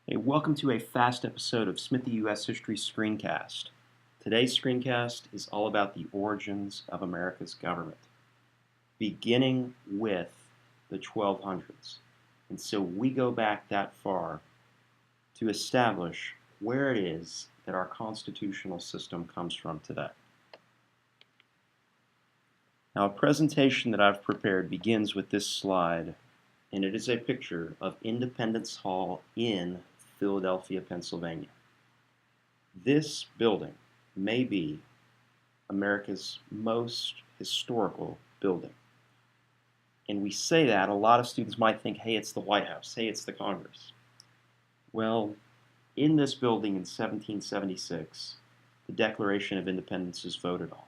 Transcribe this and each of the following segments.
Hey, welcome to a fast episode of Smithy U.S. History Screencast. Today's screencast is all about the origins of America's government, beginning with the 1200s. And so we go back that far to establish where it is that our constitutional system comes from today. Now, a presentation that I've prepared begins with this slide, and it is a picture of Independence Hall in Philadelphia, Pennsylvania. This building may be America's most historical building. And we say that, a lot of students might think, hey, it's the White House, hey, it's the Congress. Well, in this building in 1776, the Declaration of Independence is voted on.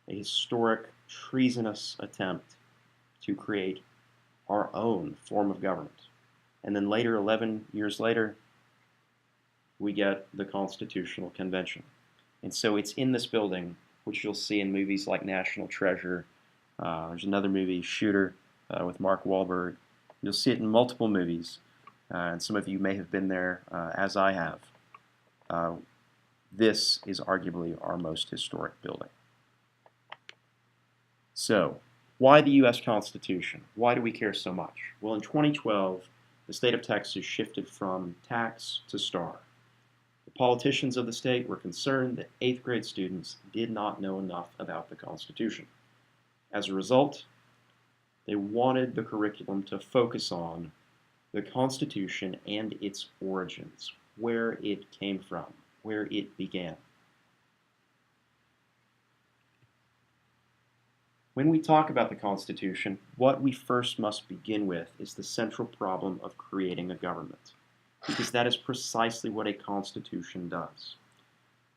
A historic, treasonous attempt to create our own form of government. And then later, 11 years later, we get the Constitutional Convention. And so it's in this building, which you'll see in movies like National Treasure. There's another movie, Shooter, with Mark Wahlberg. You'll see it in multiple movies, and some of you may have been there, as I have. This is arguably our most historic building. So, why the U.S. Constitution? Why do we care so much? Well, in 2012, the state of Texas shifted from tax to star. The politicians of the state were concerned that 8th grade students did not know enough about the Constitution. As a result, they wanted the curriculum to focus on the Constitution and its origins, where it came from, where it began. When we talk about the Constitution, what we first must begin with is the central problem of creating a government, because that is precisely what a Constitution does.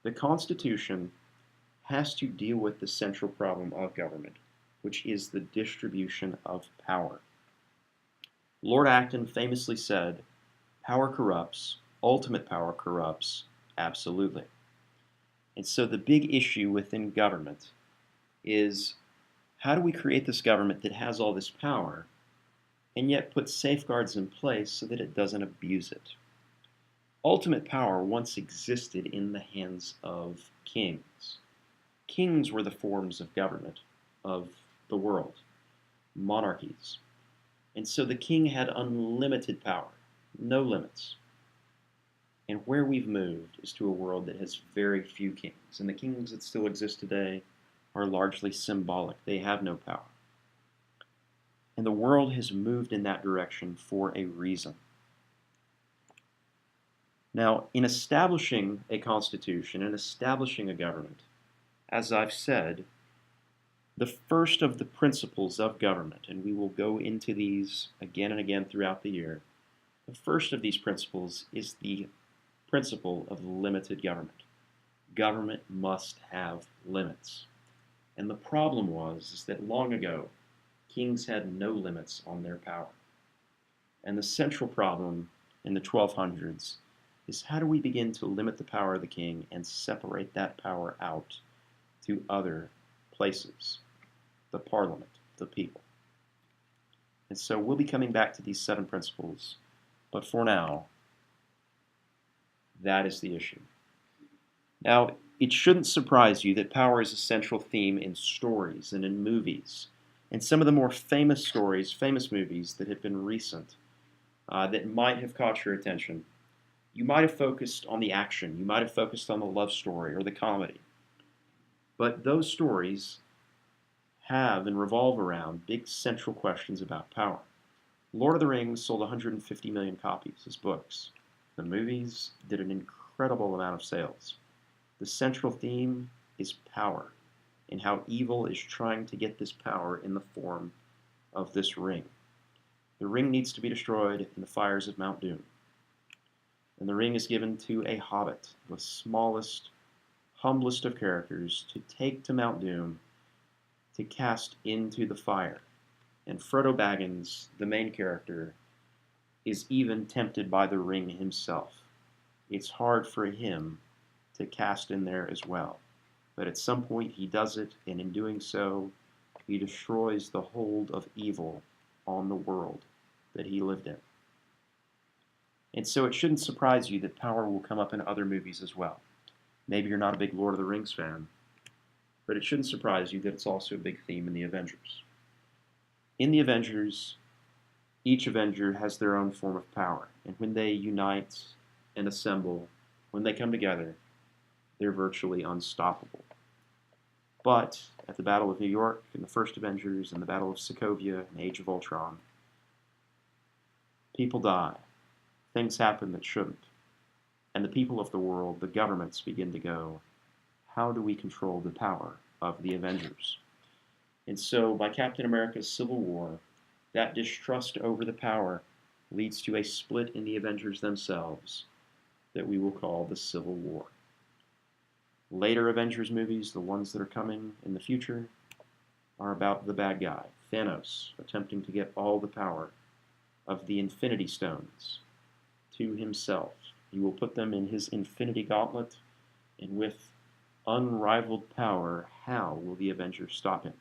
The Constitution has to deal with the central problem of government, which is the distribution of power. Lord Acton famously said, "Power corrupts, ultimate power corrupts, absolutely." And so the big issue within government is, how do we create this government that has all this power and yet put safeguards in place so that it doesn't abuse it? Ultimate power once existed in the hands of kings. Kings were the forms of government of the world, monarchies. And so the king had unlimited power, no limits. And where we've moved is to a world that has very few kings. And the kings that still exist today are largely symbolic. They have no power. And the world has moved in that direction for a reason. Now, in establishing a constitution and establishing a government, as I've said, the first of the principles of government, and we will go into these again and again throughout the year, the first of these principles is the principle of limited government. Government must have limits. And the problem is that long ago, kings had no limits on their power. And the central problem in the 1200s is, how do we begin to limit the power of the king and separate that power out to other places? The parliament, the people. And so we'll be coming back to these 7 principles, but for now, that is the issue. Now, it shouldn't surprise you that power is a central theme in stories and in movies. And some of the more famous stories, famous movies that have been recent, that might have caught your attention, you might have focused on the action, you might have focused on the love story or the comedy. But those stories have and revolve around big central questions about power. Lord of the Rings sold 150 million copies as books. The movies did an incredible amount of sales. The central theme is power, and how evil is trying to get this power in the form of this ring. The ring needs to be destroyed in the fires of Mount Doom. And the ring is given to a hobbit, the smallest, humblest of characters, to take to Mount Doom to cast into the fire. And Frodo Baggins, the main character, is even tempted by the ring himself. It's hard for him to cast in there as well. But at some point he does it, and in doing so, he destroys the hold of evil on the world that he lived in. And so it shouldn't surprise you that power will come up in other movies as well. Maybe you're not a big Lord of the Rings fan, but it shouldn't surprise you that it's also a big theme in the Avengers. In the Avengers, each Avenger has their own form of power, and when they unite and assemble, when they come together, they're virtually unstoppable. But at the Battle of New York, in the first Avengers, in the Battle of Sokovia, in Age of Ultron, people die. Things happen that shouldn't. And the people of the world, the governments, begin to go, how do we control the power of the Avengers? And so by Captain America's Civil War, that distrust over the power leads to a split in the Avengers themselves that we will call the Civil War. Later Avengers movies, the ones that are coming in the future, are about the bad guy, Thanos, attempting to get all the power of the Infinity Stones to himself. He will put them in his Infinity Gauntlet, and with unrivaled power, how will the Avengers stop him?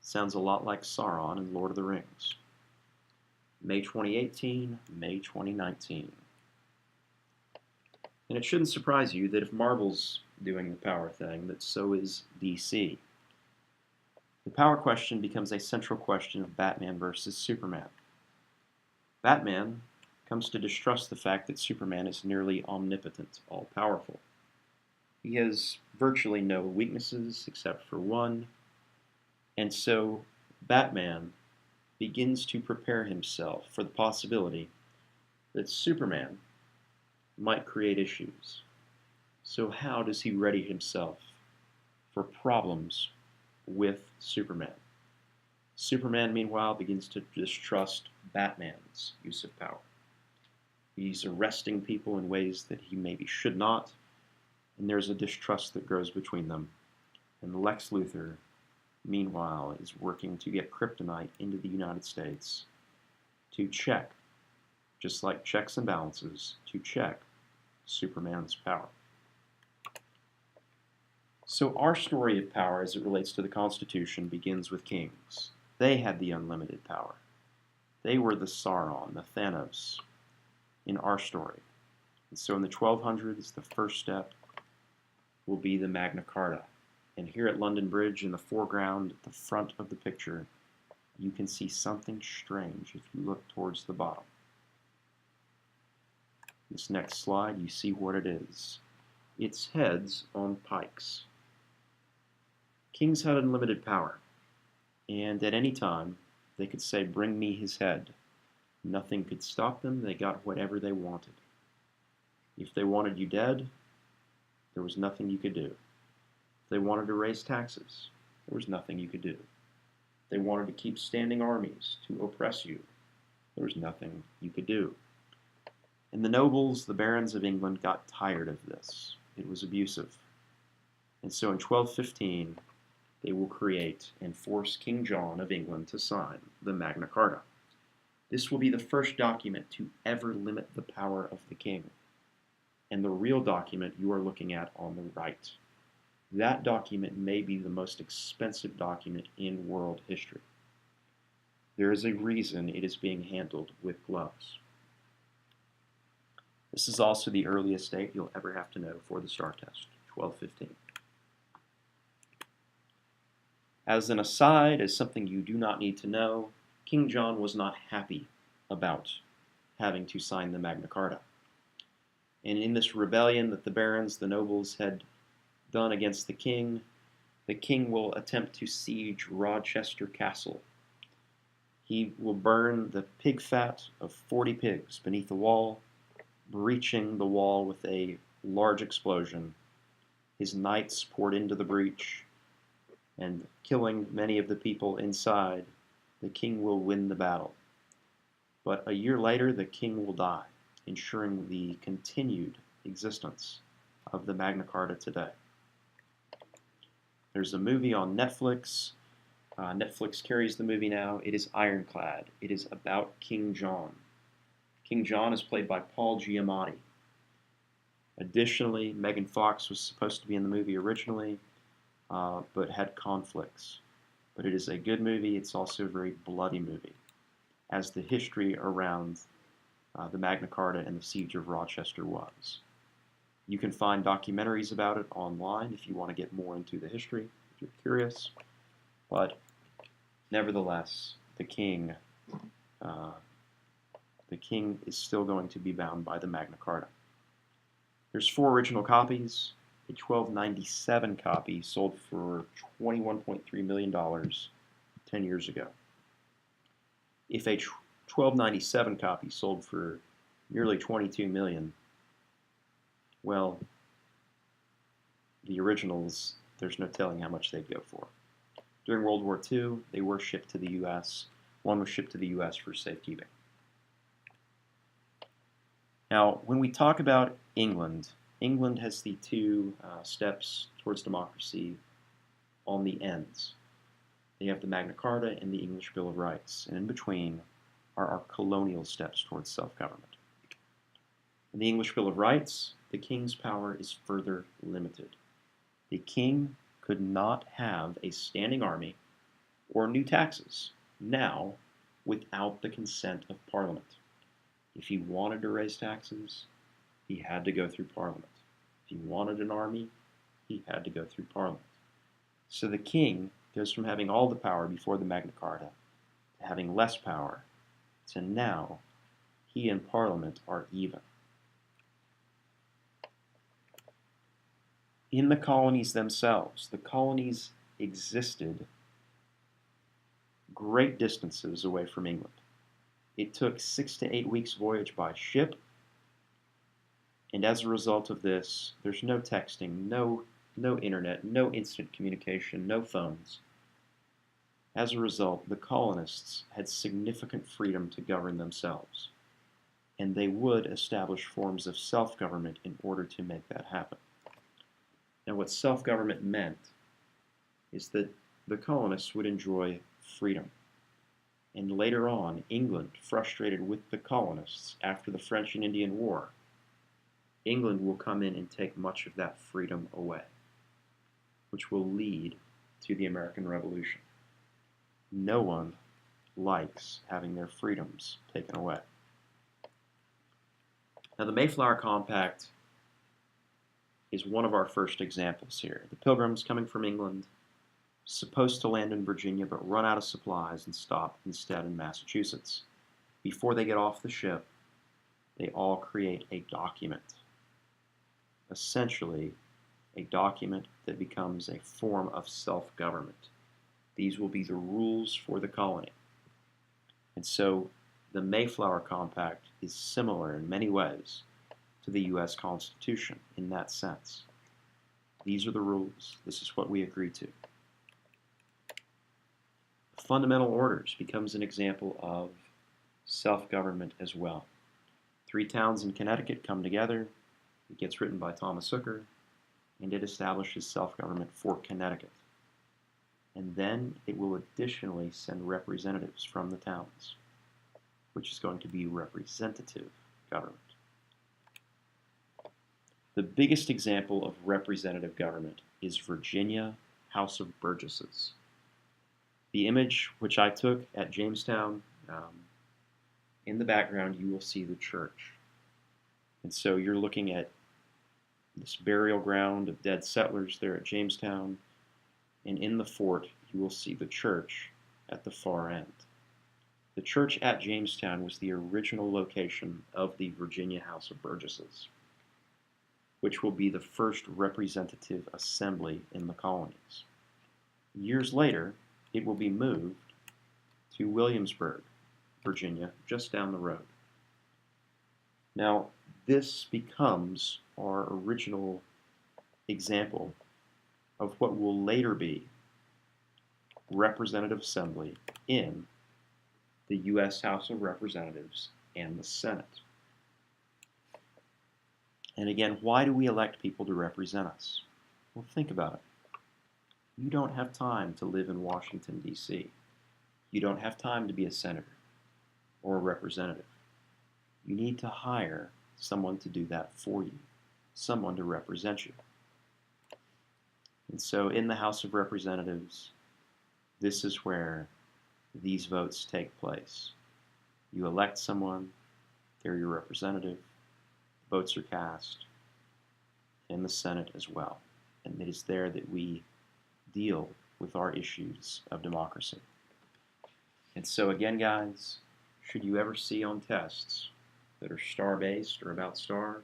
Sounds a lot like Sauron in Lord of the Rings. May 2018, May 2019. And it shouldn't surprise you that if Marvel's doing the power thing, that so is DC. The power question becomes a central question of Batman versus Superman. Batman comes to distrust the fact that Superman is nearly omnipotent, all-powerful. He has virtually no weaknesses except for one, and so Batman begins to prepare himself for the possibility that Superman might create issues. So how does he ready himself for problems with Superman? Superman, meanwhile, begins to distrust Batman's use of power. He's arresting people in ways that he maybe should not, and there's a distrust that grows between them. And Lex Luthor, meanwhile, is working to get kryptonite into the United States to check, just like checks and balances, to check Superman's power. So our story of power as it relates to the Constitution begins with kings. They had the unlimited power. They were the Sauron, the Thanos, in our story. And so in the 1200s, the first step will be the Magna Carta. And here at London Bridge, in the foreground, at the front of the picture, you can see something strange if you look towards the bottom. This next slide, you see what it is. It's heads on pikes. Kings had unlimited power, and at any time, they could say, "Bring me his head." Nothing could stop them. They got whatever they wanted. If they wanted you dead, there was nothing you could do. If they wanted to raise taxes, there was nothing you could do. If they wanted to keep standing armies to oppress you, there was nothing you could do. And the nobles, the barons of England, got tired of this. It was abusive. And so in 1215, they will create and force King John of England to sign the Magna Carta. This will be the first document to ever limit the power of the king. And the real document you are looking at on the right. That document may be the most expensive document in world history. There is a reason it is being handled with gloves. This is also the earliest date you'll ever have to know for the STAAR test, 1215. As an aside, as something you do not need to know, King John was not happy about having to sign the Magna Carta. And in this rebellion that the barons, the nobles, had done against the king will attempt to siege Rochester Castle. He will burn the pig fat of 40 pigs beneath the wall, breaching the wall with a large explosion. His knights poured into the breach, and killing many of the people inside, the king will win the battle. But a year later, the king will die, ensuring the continued existence of the Magna Carta today. There's a movie on Netflix. Netflix carries the movie now. It is Ironclad. It is about King John. King John is played by Paul Giamatti. Additionally, Megan Fox was supposed to be in the movie originally, but had conflicts. But it is a good movie. It's also a very bloody movie, as the history around the Magna Carta and the Siege of Rochester was. You can find documentaries about it online if you want to get more into the history, if you're curious. But nevertheless, uh, the king is still going to be bound by the Magna Carta. There's 4 original copies. A 1297 copy sold for $21.3 million 10 years ago. If a 1297 copy sold for nearly 22 million, well, the originals, there's no telling how much they'd go for. During World War II, they were shipped to the U.S. One was shipped to the U.S. for safekeeping. Now, when we talk about England, England has the 2 steps towards democracy on the ends. They have the Magna Carta and the English Bill of Rights, and in between are our colonial steps towards self-government. In the English Bill of Rights, the king's power is further limited. The king could not have a standing army or new taxes now without the consent of Parliament. If he wanted to raise taxes, he had to go through Parliament. If he wanted an army, he had to go through Parliament. So the king goes from having all the power before the Magna Carta to having less power to now he and Parliament are even. In the colonies themselves, the colonies existed great distances away from England. It took 6 to 8 weeks voyage by ship, and as a result of this, there's no texting, no internet, no instant communication, no phones. As a result, the colonists had significant freedom to govern themselves, and they would establish forms of self-government in order to make that happen. Now, what self-government meant is that the colonists would enjoy freedom. And later on, England, frustrated with the colonists after the French and Indian War, England will come in and take much of that freedom away, which will lead to the American Revolution. No one likes having their freedoms taken away. Now, the Mayflower Compact is one of our first examples here. The Pilgrims coming from England, supposed to land in Virginia, but run out of supplies and stop instead in Massachusetts. Before they get off the ship, they all create a document. Essentially, a document that becomes a form of self-government. These will be the rules for the colony. And so the Mayflower Compact is similar in many ways to the U.S. Constitution in that sense. These are the rules. This is what we agree to. Fundamental Orders becomes an example of self-government as well. 3 towns in Connecticut come together. It gets written by Thomas Hooker, and it establishes self-government for Connecticut. And then it will additionally send representatives from the towns, which is going to be representative government. The biggest example of representative government is Virginia House of Burgesses. The image which I took at Jamestown, in the background you will see the church. And so you're looking at this burial ground of dead settlers there at Jamestown, and in the fort you will see the church at the far end. The church at Jamestown was the original location of the Virginia House of Burgesses, which will be the first representative assembly in the colonies. Years later, it will be moved to Williamsburg, Virginia, just down the road. Now, this becomes our original example of what will later be representative assembly in the U.S. House of Representatives and the Senate. And again, why do we elect people to represent us? Well, think about it. You don't have time to live in Washington, D.C. You don't have time to be a senator or a representative. You need to hire someone to do that for you, someone to represent you. And so in the House of Representatives, this is where these votes take place. You elect someone, They're your representative. Votes are cast in the Senate as well. And it is there that we deal with our issues of democracy. And so again, guys, should you ever see on tests that are star-based or about star,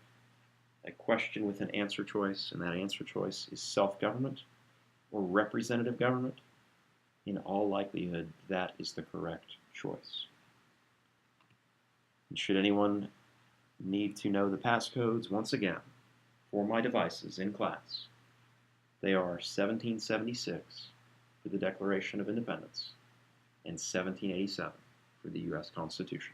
a question with an answer choice, and that answer choice is self-government or representative government, in all likelihood, that is the correct choice. And should anyone need to know the passcodes, once again, for my devices in class, they are 1776 for the Declaration of Independence and 1787 for the U.S. Constitution.